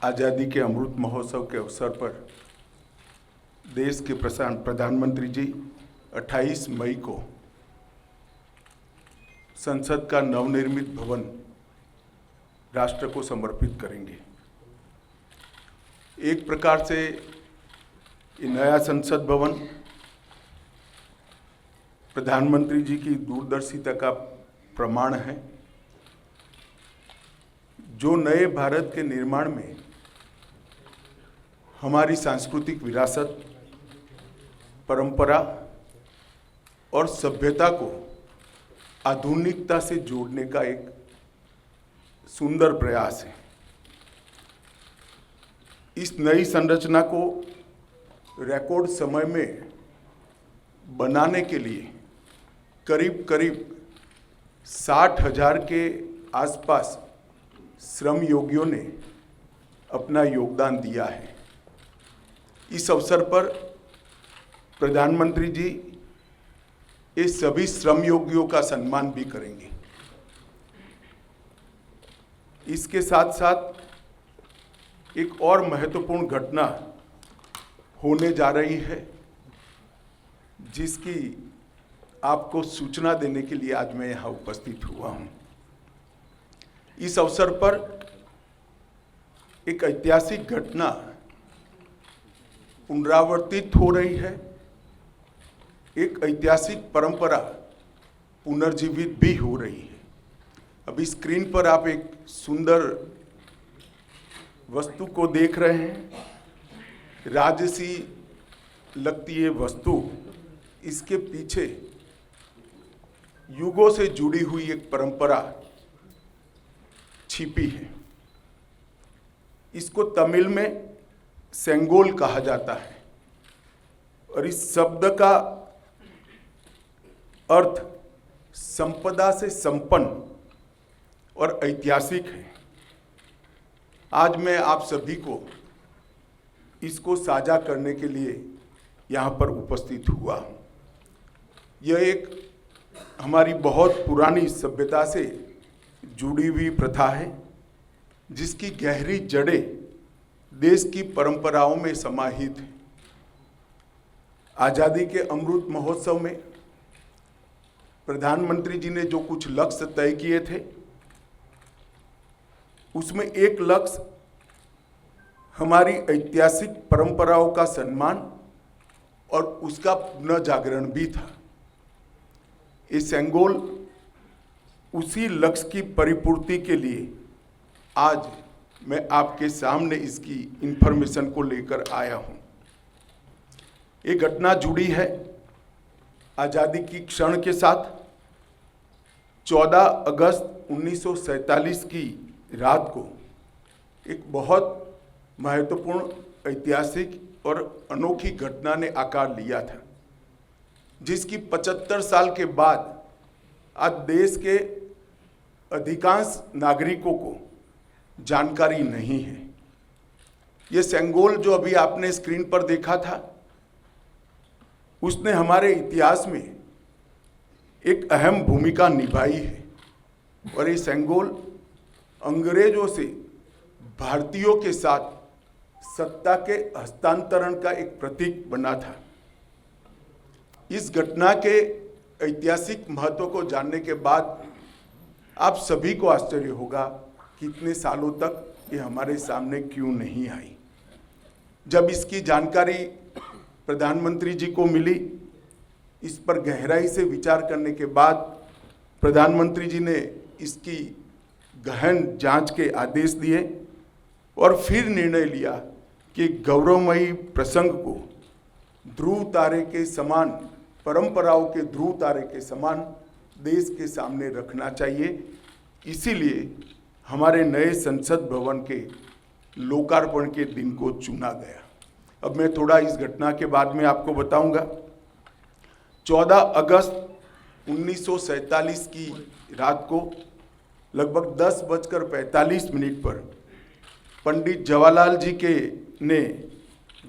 आज़ादी के अमृत महोत्सव के अवसर पर देश के प्रधानमंत्री जी 28 मई को संसद का नवनिर्मित भवन राष्ट्र को समर्पित करेंगे। एक प्रकार से ये नया संसद भवन प्रधानमंत्री जी की दूरदर्शिता का प्रमाण है, जो नए भारत के निर्माण में हमारी सांस्कृतिक विरासत, परंपरा और सभ्यता को आधुनिकता से जोड़ने का एक सुंदर प्रयास है। इस नई संरचना को रिकॉर्ड समय में बनाने के लिए करीब करीब 60,000 के आसपास श्रम योगियों ने अपना योगदान दिया है। इस अवसर पर प्रधानमंत्री जी ये सभी श्रम योगियों का सम्मान भी करेंगे। इसके साथ साथ एक और महत्वपूर्ण घटना होने जा रही है, जिसकी आपको सूचना देने के लिए आज मैं यहाँ उपस्थित हुआ हूँ। इस अवसर पर एक ऐतिहासिक घटना पुनरावर्तित हो रही है। एक ऐतिहासिक परंपरा पुनर्जीवित भी हो रही है। अभी स्क्रीन पर आप एक सुंदर वस्तु को देख रहे हैं। राजसी लगती है वस्तु, इसके पीछे युगों से जुड़ी हुई एक परंपरा छिपी है। इसको तमिल में सेंगोल कहा जाता है और इस शब्द का अर्थ संपदा से संपन्न और ऐतिहासिक है। आज मैं आप सभी को इसको साझा करने के लिए यहाँ पर उपस्थित हुआ हूँ। यह एक हमारी बहुत पुरानी सभ्यता से जुड़ी हुई प्रथा है, जिसकी गहरी जड़ें देश की परंपराओं में समाहित है। आज़ादी के अमृत महोत्सव में प्रधानमंत्री जी ने जो कुछ लक्ष्य तय किए थे, उसमें एक लक्ष्य हमारी ऐतिहासिक परंपराओं का सम्मान और उसका पुनर्जागरण भी था। ये सेंगोल उसी लक्ष्य की परिपूर्ति के लिए आज मैं आपके सामने इसकी इंफॉर्मेशन को लेकर आया हूं। ये घटना जुड़ी है आज़ादी की क्षण के साथ। 14 अगस्त 1947 की रात को एक बहुत महत्वपूर्ण ऐतिहासिक और अनोखी घटना ने आकार लिया था, जिसकी 75 साल के बाद आज देश के अधिकांश नागरिकों को जानकारी नहीं है। ये सेंगोल जो अभी आपने स्क्रीन पर देखा था, उसने हमारे इतिहास में एक अहम भूमिका निभाई है और ये सेंगोल अंग्रेजों से भारतीयों के साथ सत्ता के हस्तांतरण का एक प्रतीक बना था। इस घटना के ऐतिहासिक महत्व को जानने के बाद आप सभी को आश्चर्य होगा कि इतने सालों तक ये हमारे सामने क्यों नहीं आई। जब इसकी जानकारी प्रधानमंत्री जी को मिली, इस पर गहराई से विचार करने के बाद प्रधानमंत्री जी ने इसकी गहन जांच के आदेश दिए और फिर निर्णय लिया कि गौरवमयी प्रसंग को ध्रुव तारे के समान, परंपराओं के ध्रुव तारे के समान देश के सामने रखना चाहिए। इसीलिए हमारे नए संसद भवन के लोकार्पण के दिन को चुना गया। अब मैं थोड़ा इस घटना के बाद में आपको बताऊंगा। 14 अगस्त 1947 की रात को लगभग 10:45 पर पंडित जवाहरलाल जी के ने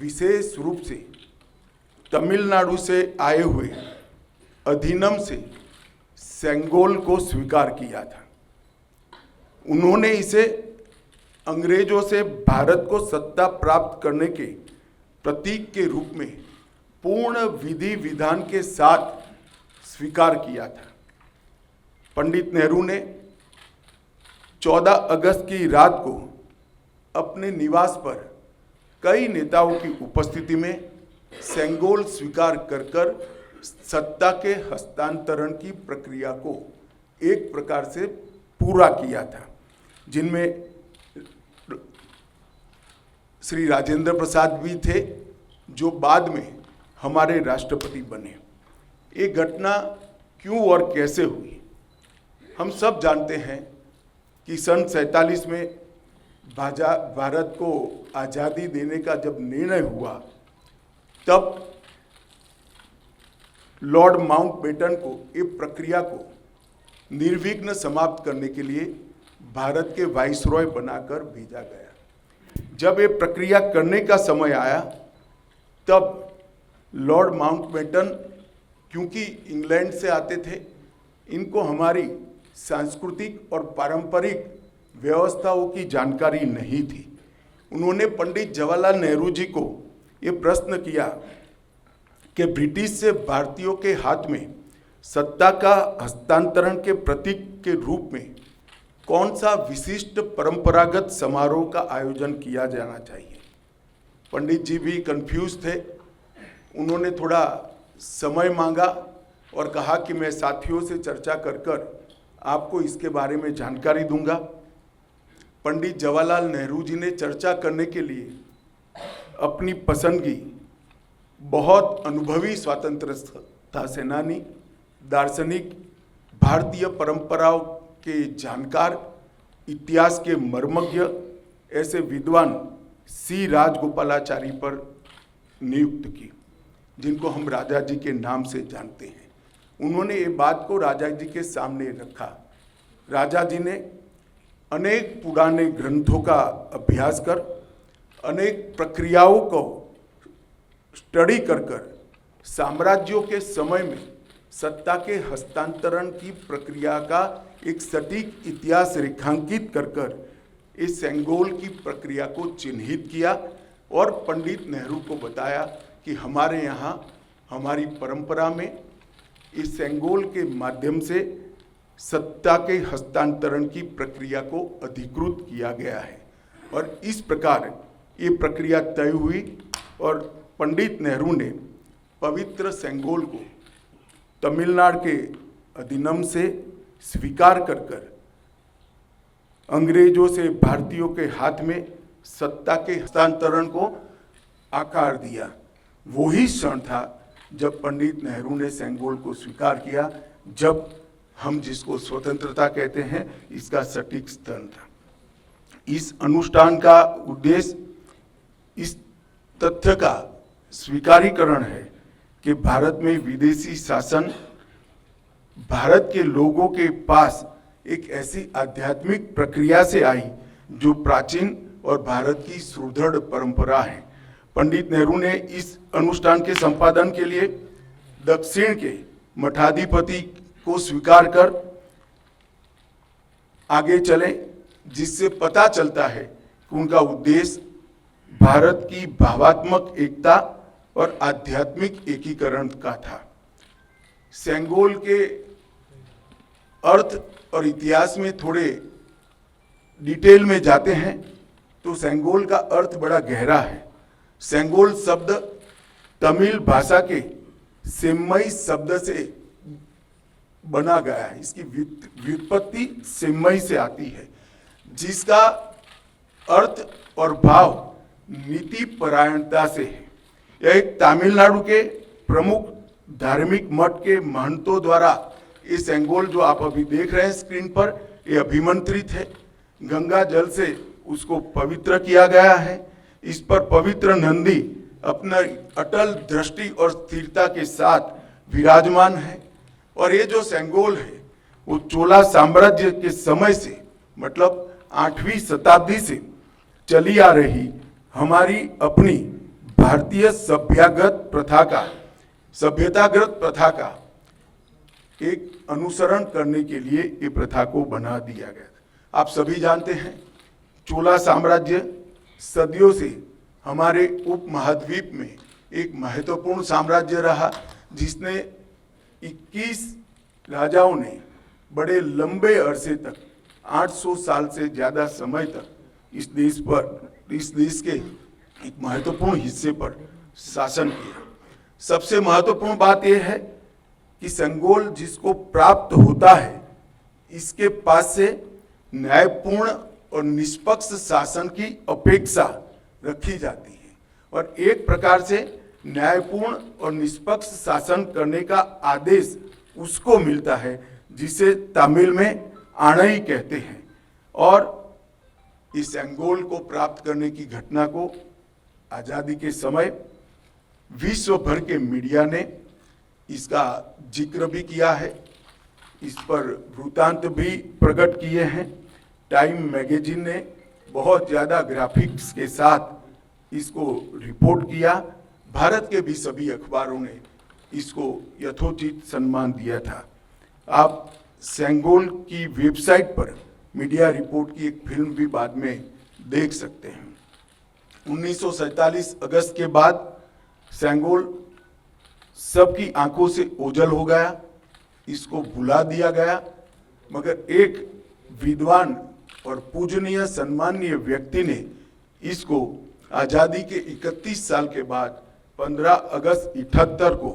विशेष रूप से तमिलनाडु से आए हुए अधिनम से सेंगोल को स्वीकार किया था। उन्होंने इसे अंग्रेजों से भारत को सत्ता प्राप्त करने के प्रतीक के रूप में पूर्ण विधि विधान के साथ स्वीकार किया था। पंडित नेहरू ने 14 अगस्त की रात को अपने निवास पर कई नेताओं की उपस्थिति में सेंगोल स्वीकार कर सत्ता के हस्तांतरण की प्रक्रिया को एक प्रकार से पूरा किया था, जिनमें श्री राजेंद्र प्रसाद भी थे, जो बाद में हमारे राष्ट्रपति बने। ये घटना क्यों और कैसे हुई, हम सब जानते हैं कि सन 47 में भारत को आज़ादी देने का जब निर्णय हुआ, तब लॉर्ड माउंटबेटन को ये प्रक्रिया को निर्विघ्न समाप्त करने के लिए भारत के वाइसरॉय बनाकर भेजा गया। जब ये प्रक्रिया करने का समय आया, तब लॉर्ड माउंटबेटन क्योंकि इंग्लैंड से आते थे, इनको हमारी सांस्कृतिक और पारंपरिक व्यवस्थाओं की जानकारी नहीं थी। उन्होंने पंडित जवाहरलाल नेहरू जी को ये प्रश्न किया कि ब्रिटिश से भारतीयों के हाथ में सत्ता का हस्तांतरण के प्रतीक के रूप में कौन सा विशिष्ट परंपरागत समारोह का आयोजन किया जाना चाहिए। पंडित जी भी कंफ्यूज थे। उन्होंने थोड़ा समय मांगा और कहा कि मैं साथियों से चर्चा कर आपको इसके बारे में जानकारी दूंगा। पंडित जवाहरलाल नेहरू जी ने चर्चा करने के लिए अपनी पसंदगी बहुत अनुभवी स्वतंत्रता सेनानी, दार्शनिक, भारतीय परंपराओं के जानकार, इतिहास के मर्मज्ञ ऐसे विद्वान सी राजगोपालाचारी पर नियुक्त की, जिनको हम राजा जी के नाम से जानते हैं। उन्होंने ये बात को राजा जी के सामने रखा। राजा जी ने अनेक पुराने ग्रंथों का अभ्यास कर, अनेक प्रक्रियाओं को स्टडी कर साम्राज्यों के समय में सत्ता के हस्तांतरण की प्रक्रिया का एक सटीक इतिहास रेखांकित कर इस सेंगोल की प्रक्रिया को चिन्हित किया और पंडित नेहरू को बताया कि हमारे यहाँ हमारी परंपरा में इस सेंगोल के माध्यम से सत्ता के हस्तांतरण की प्रक्रिया को अधिकृत किया गया है। और इस प्रकार ये प्रक्रिया तय हुई और पंडित नेहरू ने पवित्र सेंगोल को तमिलनाडु के अधिनियम से स्वीकार कर अंग्रेजों से भारतीयों के हाथ में सत्ता के हस्तांतरण को आकार दिया। वही क्षण था जब पंडित नेहरू ने सेंगोल को स्वीकार किया, जब हम जिसको स्वतंत्रता कहते हैं, इसका सटीक स्थान था। इस अनुष्ठान का उद्देश्य इस तथ्य का स्वीकारीकरण है कि भारत में विदेशी शासन भारत के लोगों के पास एक ऐसी आध्यात्मिक प्रक्रिया से आई जो प्राचीन और भारत की सुदृढ़ परंपरा है। पंडित नेहरू ने इस अनुष्ठान के संपादन के लिए दक्षिण के मठाधिपति को स्वीकार कर आगे चले, जिससे पता चलता है कि उनका उद्देश्य भारत की भावात्मक एकता और आध्यात्मिक एकीकरण का था। सेंगोल के अर्थ और इतिहास में थोड़े डिटेल में जाते हैं तो सेंगोल का अर्थ बड़ा गहरा है। सेंगोल शब्द तमिल भाषा के सेम्मई शब्द से बना गया है। इसकी व्युत्पत्ति सेम्मई से आती है, जिसका अर्थ और भाव नीति परायणता से है। यह एक तमिलनाडु के प्रमुख धार्मिक मठ के महंतों द्वारा ये सेंगोल जो आप अभी देख रहे हैं स्क्रीन पर, ये अभिमंत्रित है। गंगा जल से उसको पवित्र किया गया है। इस पर पवित्र नंदी अपना अटल दृष्टि और स्थिरता के साथ विराजमान है। और ये जो सेंगोल है वो चोला साम्राज्य के समय से, मतलब 8वीं शताब्दी से चली आ रही हमारी अपनी भारतीय सभ्यतागत प्रथा का एक अनुसरण करने के लिए ये प्रथा को बना दिया गया था। आप सभी जानते हैं चोला साम्राज्य सदियों से हमारे उपमहाद्वीप में एक महत्वपूर्ण साम्राज्य रहा, जिसने 21 राजाओं ने बड़े लंबे अरसे तक 800 साल से ज़्यादा समय तक इस देश के एक महत्वपूर्ण हिस्से पर शासन किया। सबसे महत्वपूर्ण बात यह है कि सेंगोल जिसको प्राप्त होता है, इसके पास से न्यायपूर्ण और निष्पक्ष शासन की अपेक्षा रखी जाती है और एक प्रकार से न्यायपूर्ण और निष्पक्ष शासन करने का आदेश उसको मिलता है, जिसे तमिल में आणई कहते हैं। और इस सेंगोल को प्राप्त करने की घटना को आज़ादी के समय विश्व भर के मीडिया ने इसका जिक्र भी किया है, इस पर वृत्तांत भी प्रकट किए हैं। टाइम मैगजीन ने बहुत ज़्यादा ग्राफिक्स के साथ इसको रिपोर्ट किया। भारत के भी सभी अखबारों ने इसको यथोचित सम्मान दिया था। आप सेंगोल की वेबसाइट पर मीडिया रिपोर्ट की एक फिल्म भी बाद में देख सकते हैं। 1947 अगस्त के बाद सेंगोल सबकी आंखों से ओझल हो गया, इसको भुला दिया गया, मगर एक विद्वान और पूजनीय सम्मानीय व्यक्ति ने इसको आज़ादी के 31 साल के बाद 15 अगस्त 78 को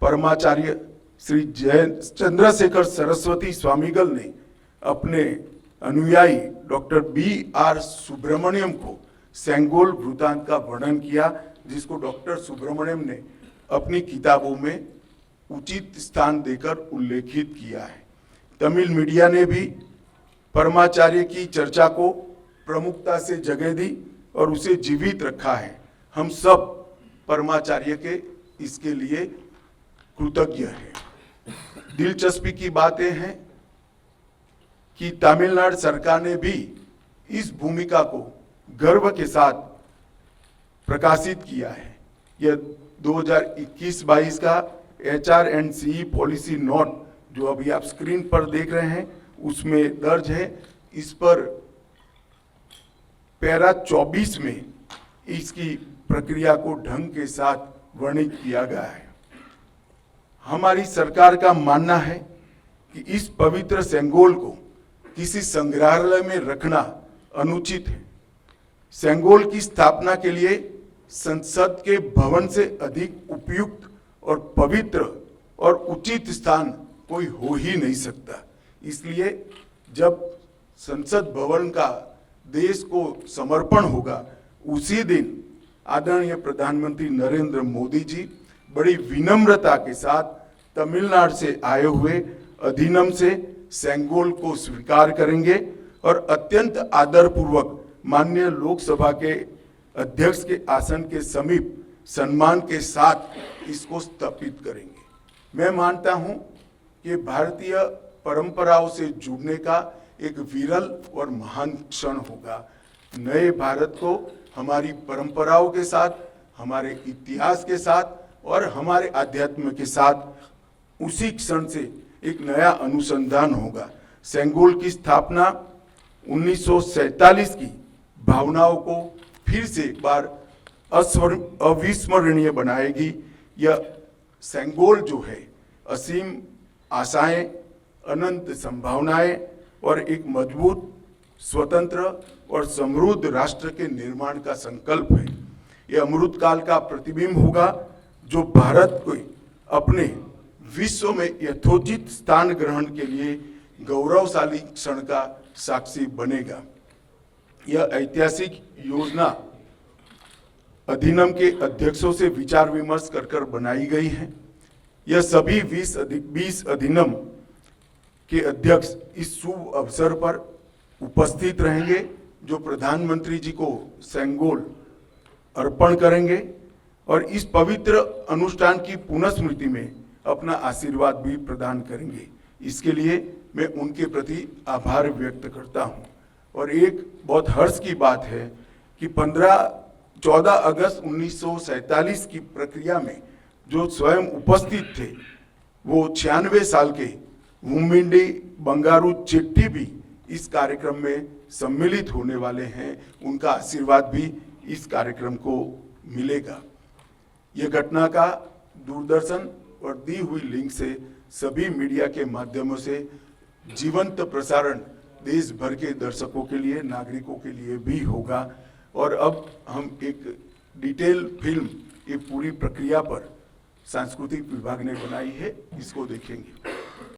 परमाचार्य श्री चंद्रशेखर सरस्वती स्वामीगल ने अपने अनुयायी डॉक्टर B.R. सुब्रमण्यम को सेंगोल वृत्तांत का वर्णन किया, जिसको डॉक्टर सुब्रमण्यम ने अपनी किताबों में उचित स्थान देकर उल्लेखित किया है। तमिल मीडिया ने भी परमाचार्य की चर्चा को प्रमुखता से जगह दी और उसे जीवित रखा है। हम सब परमाचार्य के इसके लिए कृतज्ञ हैं। दिलचस्पी की बातें हैं कि तमिलनाडु सरकार ने भी इस भूमिका को गर्व के साथ प्रकाशित किया है। यह 2021-22 का HR&CE पॉलिसी नोट जो अभी आप स्क्रीन पर देख रहे हैं उसमें दर्ज है। इस पर पैरा 24 में इसकी प्रक्रिया को ढंग के साथ वर्णित किया गया है। हमारी सरकार का मानना है कि इस पवित्र सेंगोल को किसी संग्रहालय में रखना अनुचित है। सेंगोल की स्थापना के लिए संसद के भवन से अधिक उपयुक्त और पवित्र और उचित स्थान कोई हो ही नहीं सकता। इसलिए जब संसद भवन का देश को समर्पण होगा, उसी दिन आदरणीय प्रधानमंत्री नरेंद्र मोदी जी बड़ी विनम्रता के साथ तमिलनाडु से आए हुए अधिनियम से सेंगोल को स्वीकार करेंगे और अत्यंत आदरपूर्वक माननीय लोकसभा के अध्यक्ष के आसन के समीप सम्मान के साथ इसको स्थापित करेंगे। मैं मानता हूं कि भारतीय परंपराओं से जुड़ने का एक विरल और महान क्षण होगा। नए भारत को हमारी परंपराओं के साथ, हमारे इतिहास के साथ और हमारे आध्यात्म के साथ उसी क्षण से एक नया अनुसंधान होगा। सेंगोल की स्थापना 1947 की भावनाओं को फिर से एक बार अविस्मरणीय बनाएगी। यह सेंगोल जो है असीम आशाएं, अनंत संभावनाएं और एक मजबूत, स्वतंत्र और समृद्ध राष्ट्र के निर्माण का संकल्प है। यह अमृत काल का प्रतिबिंब होगा जो भारत को अपने विश्व में यथोचित स्थान ग्रहण के लिए गौरवशाली क्षण का साक्षी बनेगा। यह ऐतिहासिक योजना अधिनियम के अध्यक्षों से विचार विमर्श कर बनाई गई है। यह सभी 20 अधिनियम के अध्यक्ष इस शुभ अवसर पर उपस्थित रहेंगे, जो प्रधानमंत्री जी को सेंगोल अर्पण करेंगे और इस पवित्र अनुष्ठान की पुनः में अपना आशीर्वाद भी प्रदान करेंगे। इसके लिए मैं उनके प्रति आभार व्यक्त करता हूं। और एक बहुत हर्ष की बात है कि 14 अगस्त 1947 की प्रक्रिया में जो स्वयं उपस्थित थे वो 96 साल के मुम्मिंडी बंगारू चेट्टी भी इस कार्यक्रम में सम्मिलित होने वाले हैं, उनका आशीर्वाद भी इस कार्यक्रम को मिलेगा। ये घटना का दूरदर्शन और दी हुई लिंक से सभी मीडिया के माध्यमों से जीवंत प्रसारण देश भर के दर्शकों के लिए, नागरिकों के लिए भी होगा। और अब हम एक डिटेल फिल्म ये पूरी प्रक्रिया पर सांस्कृतिक विभाग ने बनाई है, इसको देखेंगे।